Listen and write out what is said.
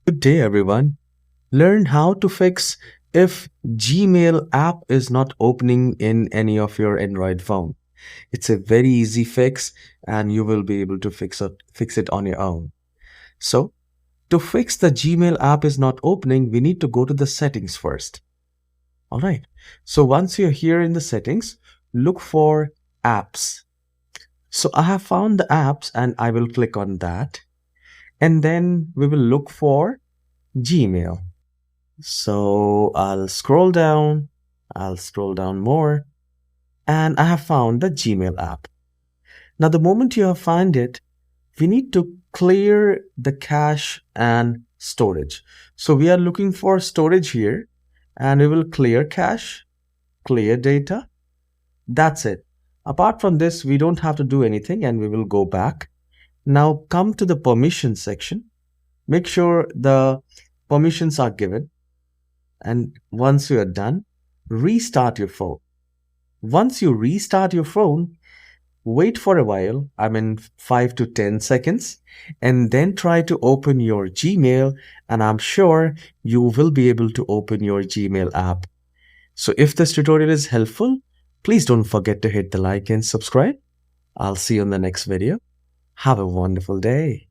Good day, everyone. Learn how to fix if Gmail app is not opening in any of your Android phone. It's a very easy fix and you will be able to fix it on your own. So, to fix the Gmail app is not opening, we need to go to the settings first. All right. So, once you're here in the settings, look for apps. So, I have found the apps and I will click on that. And then we will look for Gmail. So I'll scroll down more, and I have found the Gmail app. Now, the moment you have found it, we need to clear the cache and storage. So we are looking for storage here, and we will clear cache, clear data. That's it. Apart from this, we don't have to do anything, and we will go back. Now come to the permissions section. Make sure the permissions are given. And once you are done, restart your phone. Once you restart your phone, wait for a while, 5 to 10 seconds, and then try to open your Gmail, and I'm sure you will be able to open your Gmail app. So if this tutorial is helpful, please don't forget to hit the like and subscribe. I'll see you in the next video. Have a wonderful day.